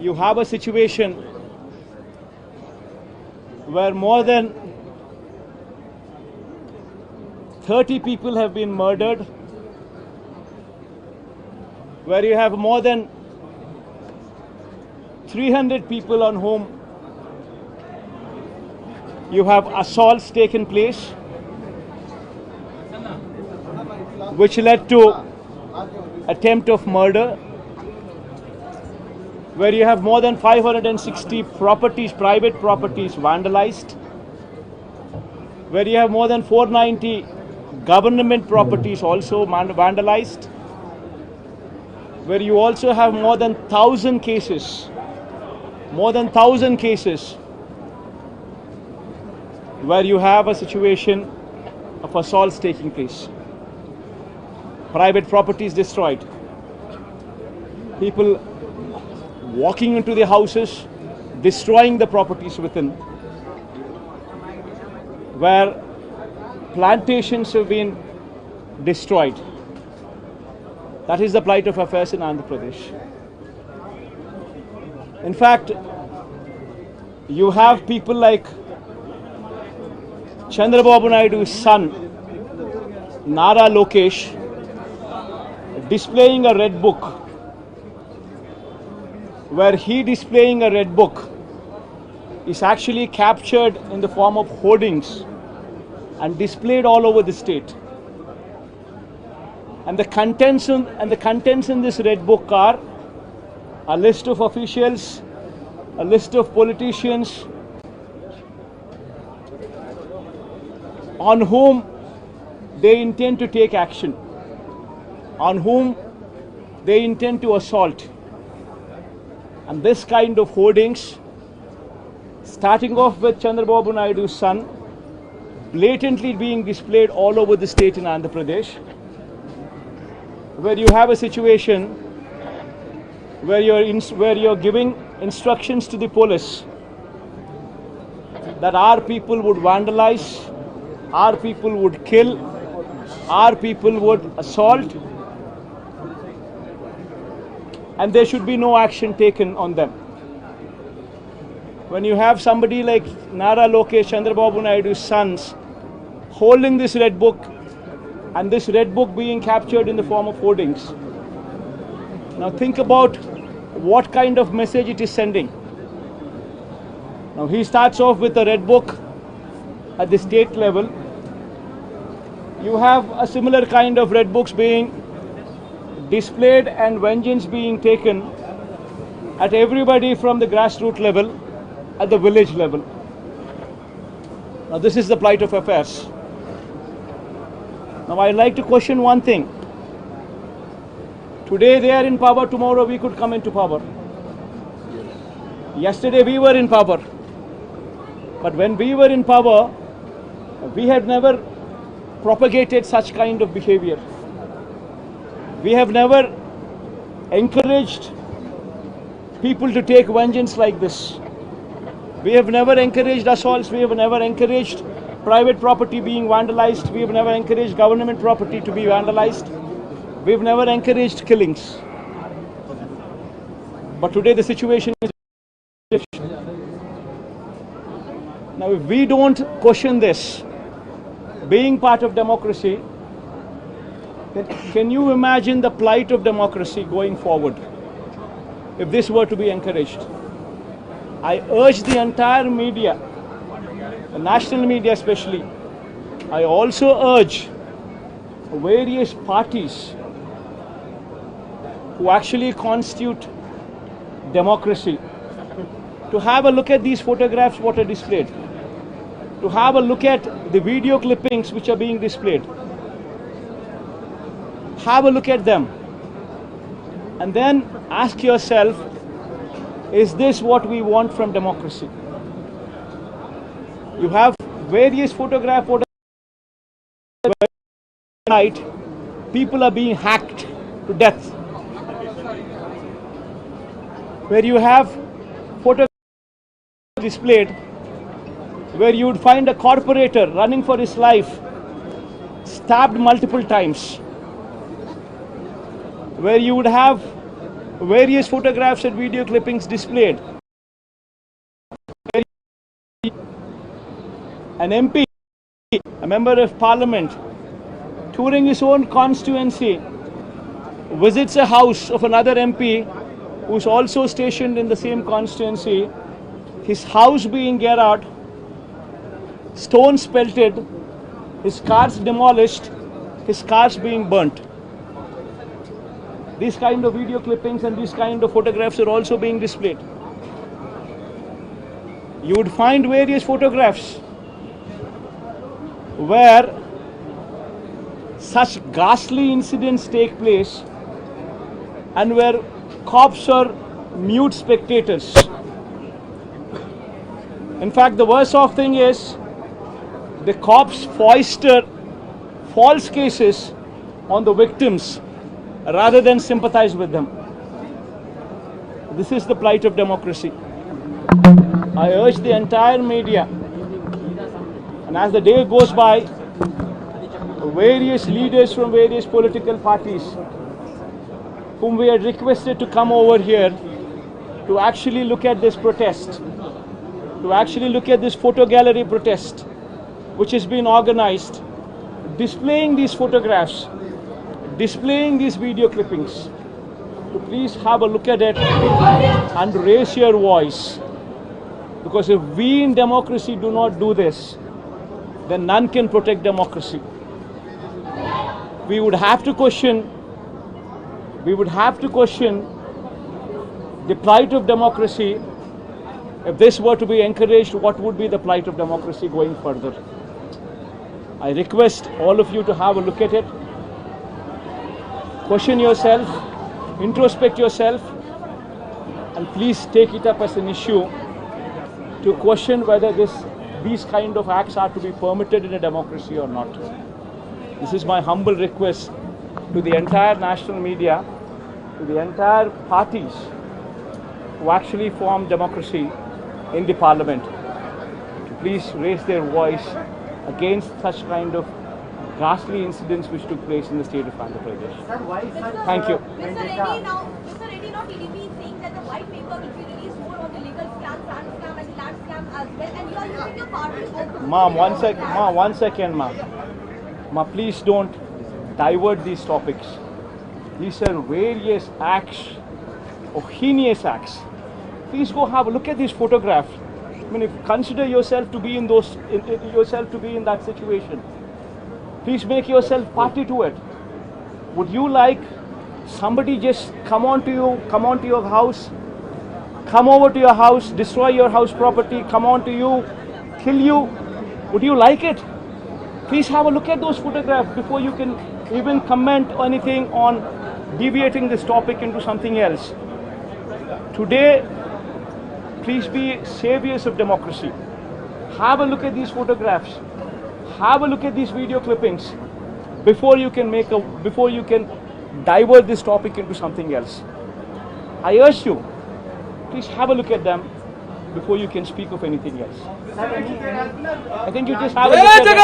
you have a situation where more than 30 people have been murdered, where you have more than 300 people on whom you have assaults taken place, which led to attempt of murder, where you have more than 560 properties, private properties vandalized, where you have more than 490 government properties also vandalized, where you also have more than 1,000 cases, where you have a situation of assaults taking place, private properties destroyed, people walking into the houses, destroying the properties within, where plantations have been destroyed. That is the plight of affairs in Andhra Pradesh. In fact, you have people like Chandrababu Naidu's son, Nara Lokesh, displaying a red book, where he displaying a red book is actually captured in the form of hoardings and displayed all over the state. And the contents in this red book are a list of officials, a list of politicians on whom they intend to take action, on whom they intend to assault. And this kind of hoardings, starting off with Chandrababu Naidu's son, blatantly being displayed all over the state in Andhra Pradesh, where you have a situation where you're giving instructions to the police that our people would vandalize, our people would kill, our people would assault, and there should be no action taken on them. When you have somebody like Nara Lokesh, Chandrababu Naidu's sons, holding this red book, and this red book being captured in the form of hoardings. Now think about what kind of message it is sending. Now he starts off with a red book at the state level. You have a similar kind of red books being displayed and vengeance being taken at everybody from the grassroots level, at the village level. Now this is the plight of affairs. Now I'd like to question one thing. Today they are in power, tomorrow we could come into power. Yesterday we were in power. But when we were in power, we had never propagated such kind of behavior. We have never encouraged people to take vengeance like this. We have never encouraged assaults. We have never encouraged private property being vandalized. We have never encouraged government property to be vandalized. We have never encouraged killings. But today the situation is different. Now if we don't question this, being part of democracy, then can you imagine the plight of democracy going forward if this were to be encouraged? I urge the entire media, the national media especially, I also urge various parties who actually constitute democracy to have a look at these photographs what are displayed, to have a look at the video clippings which are being displayed. Have a look at them and then ask yourself, is this what we want from democracy? You have various photographs night, people are being hacked to death. Where you have photographs displayed where you would find a corporator running for his life, stabbed multiple times. Where you would have various photographs and video clippings displayed. An MP, a member of parliament, touring his own constituency, visits a house of another MP who's also stationed in the same constituency, his house being garroted, stones pelted, his cars demolished, his cars being burnt. These kind of video clippings and these kind of photographs are also being displayed. You would find various photographs where such ghastly incidents take place and where cops are mute spectators. In fact, the worst of thing is the cops foister false cases on the victims rather than sympathize with them. This is the plight of democracy. I urge the entire media, and as the day goes by, various leaders from various political parties whom we had requested to come over here to actually look at this protest, to actually look at this photo gallery protest which has been organized, displaying these photographs, displaying these video clippings, to please have a look at it and raise your voice. Because if we in democracy do not do this, then none can protect democracy. We would have to question the plight of democracy. If this were to be encouraged, what would be the plight of democracy going further? I request all of you to have a look at it, question yourself, introspect yourself, and please take it up as an issue to question whether these kind of acts are to be permitted in a democracy or not. This is my humble request to the entire national media, to the entire parties who actually form democracy in the parliament, to please raise their voice against such kind of ghastly incidents which took place in the state of Andhra Pradesh. Thank you. Mr. Reddy, now TDP is saying that the white paper will be released more on the legal scam, land scam and the land scam as well, and you are using your party over. Ma'am, one second, ma'am. Ma, please don't divert these topics. These are various acts, or heinous acts. Please go have a look at these photographs. I mean, if consider yourself to be in that situation, please make yourself party to it. Would you like somebody just come onto your house, come over to your house, destroy your house property, come onto you, kill you? Would you like it? Please have a look at those photographs before you can even comment or anything on deviating this topic into something else. Today, please be saviors of democracy. Have a look at these photographs. Have a look at these video clippings before you can divert this topic into something else. I urge you, please have a look at them before you can speak of anything else. I think you just have a look at them.